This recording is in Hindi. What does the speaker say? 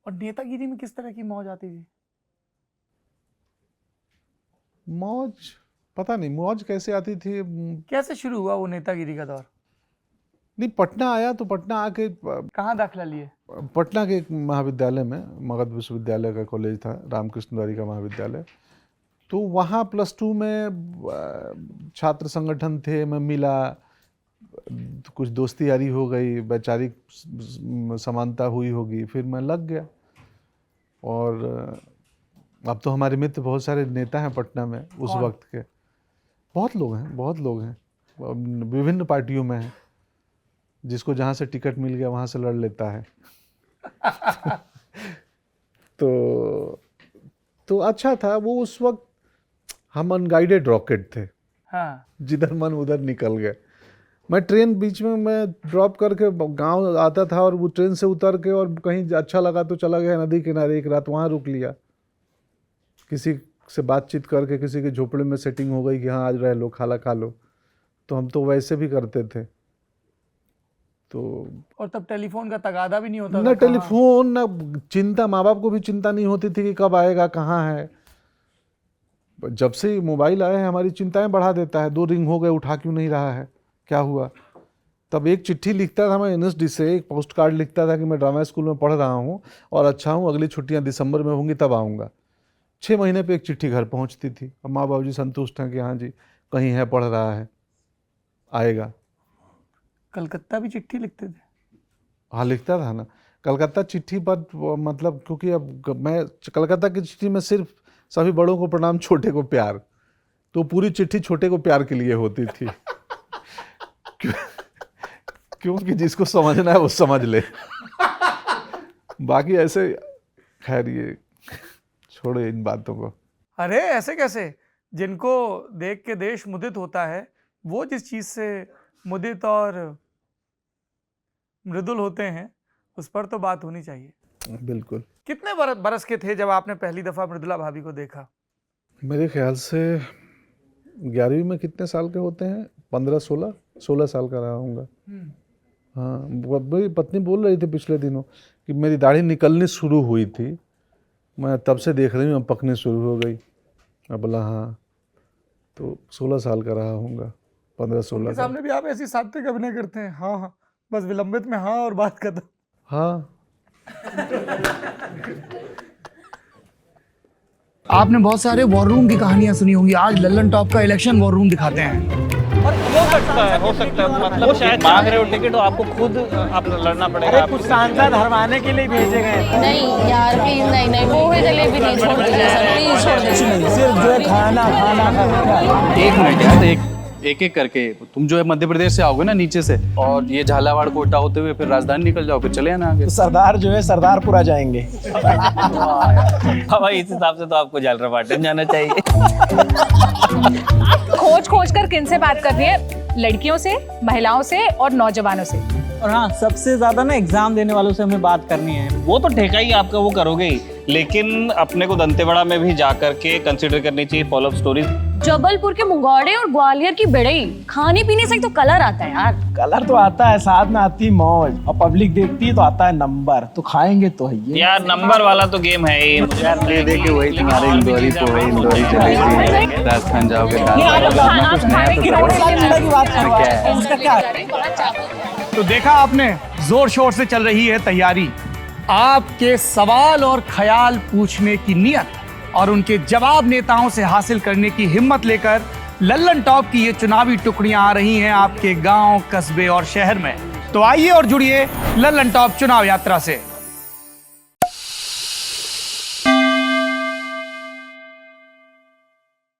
और नेतागिरी में किस तरह की मौज आती थी? मौज पता नहीं मौज कैसे आती थी। कैसे शुरू हुआ वो नेतागिरी का दौर? नहीं, पटना आया तो पटना आके कहाँ दाखिला लिए? पटना के एक महाविद्यालय में, मगध विश्वविद्यालय का कॉलेज था, रामकृष्ण द्वारिका महाविद्यालय। तो वहाँ +2 में छात्र संगठन थे, मैं मिला, कुछ दोस्ती यारी हो गई, वैचारिक समानता हुई होगी, फिर मैं लग गया। और अब तो हमारे मित्र बहुत सारे नेता हैं पटना में उस वक्त के। बहुत लोग हैं, विभिन्न पार्टियों में हैं। जिसको जहाँ से टिकट मिल गया वहाँ से लड़ लेता है। तो अच्छा था वो। उस वक्त हम अनगाइडेड रॉकेट थे। हाँ। जिधर मन उधर निकल गए। मैं ट्रेन बीच में मैं ड्रॉप करके गांव आता था और वो ट्रेन से उतर के और कहीं अच्छा लगा तो चला गया नदी किनारे, एक रात वहाँ रुक लिया। किसी से बातचीत करके किसी के झोपड़े में सेटिंग हो गई कि हाँ आज रह लो, खाला खा लो। तो हम तो वैसे भी करते थे। तो और तब टेलीफोन का तगादा भी नहीं होता ना, टेलीफोन ना चिंता, माँ बाप को भी चिंता नहीं होती थी कि कब आएगा, कहाँ है। जब से मोबाइल आया है हमारी चिंताएं बढ़ा देता है। 2 रिंग हो गए, उठा क्यों नहीं रहा है, क्या हुआ। तब एक चिट्ठी लिखता था मैं NSD से, एक पोस्ट कार्ड लिखता था कि मैं ड्रामा स्कूल में पढ़ रहा हूँ और अच्छा हूँ, अगली छुट्टियाँ दिसंबर में होंगी तब आऊँगा। 6 महीने पे एक चिट्ठी घर पहुँचती थी और माँ बाबू जी संतुष्ट हैं कि हाँ जी कहीं है, पढ़ रहा है, आएगा। कलकत्ता भी चिट्ठी लिखते थे? हाँ लिखता था ना कलकत्ता चिट्ठी पर, मतलब क्योंकि अब मैं कलकत्ता की चिट्ठी में सिर्फ सभी बड़ों को प्रणाम, छोटे को प्यार। तो पूरी चिट्ठी छोटे को प्यार के लिए होती थी। क्योंकि जिसको समझना है वो समझ ले। बाकी ऐसे खैर ये छोड़ो इन बातों को। अरे ऐसे कैसे? जिनको देख के देश मुदित होता है वो जिस चीज से मुदित और मृदुल होते हैं उस पर तो बात होनी चाहिए। बिल्कुल। कितने बरस के थे जब आपने पहली दफा मृदुला भाभी को देखा? मेरे ख्याल से 11वीं में कितने साल के होते हैं, 15-16 साल का रहा होऊंगा। हाँ, मेरी पत्नी बोल रही थी पिछले दिनों कि मेरी दाढ़ी निकलनी शुरू हुई थी, मैं तब से देख रही हूँ, अब पकनी शुरू हो गई। अब बोला हाँ, तो 16 साल का रहा होऊंगा, 15-16 साल। सामने भी आप ऐसी सात्विक अभिनय करते हैं? हाँ हाँ, बस विलंबित में हाँ और बात खत्म। हाँ। आपने बहुत सारे वॉर रूम की कहानियां सुनी होंगी, आज लल्लन टॉप का इलेक्शन वॉर रूम दिखाते हैं। हो सकता है मतलब शायद मांग रहे हो टिकट तो आपको खुद आप लड़ना पड़ेगा। अरे कुछ सांसद हरवाने के लिए भेजे गए। नहीं यार प्लीज, नहीं पोहे जलेबी नहीं छोड़ दीजिए सर, प्लीज छोड़ दीजिए। सिर्फ जो है खाना एक मिनट यार, एक करके तुम जो है मध्य प्रदेश से आओगे ना नीचे से, और ये झालावाड़ कोटा होते हुए फिर राजधानी निकल जाओगे, चले आना आगे। तो सरदार जो है सरदारपुरा जाएंगे। भाई इस हिसाब से तो आपको झालरापाटन जाना चाहिए। खोज कर किन से बात कर रही है? लड़कियों से, महिलाओं से और नौजवानों से। और हाँ, सबसे ज्यादा ना एग्जाम देने वालों से हमें बात करनी है। वो तो ठेका ही आपका, वो करोगे ही, लेकिन अपने को दंतेवाड़ा में भी जाकर के कंसिडर करनी चाहिए फॉलो अप स्टोरीज। जबलपुर के मुंगौड़े और ग्वालियर की बेड़ई, खाने पीने से तो कलर आता है यार। कलर तो आता है, साथ में आती मौज, और पब्लिक देखती है तो आता है नंबर। तो खाएंगे तो है ये यार, नंबर वाला तो गेम है ही। ले दे के वही तुम्हारे इंदौरी पोहे, इंदौरी जलेबी, राजस्थान जाओगे तो देखा आपने, जोर शोर से चल रही है तैयारी। आपके सवाल और ख्याल पूछने की नियत और उनके जवाब नेताओं से हासिल करने की हिम्मत लेकर लल्लन टॉप की ये चुनावी टुकड़ियां आ रही हैं आपके गांव, कस्बे और शहर में। तो आइए और जुड़िए लल्लन टॉप चुनाव यात्रा से।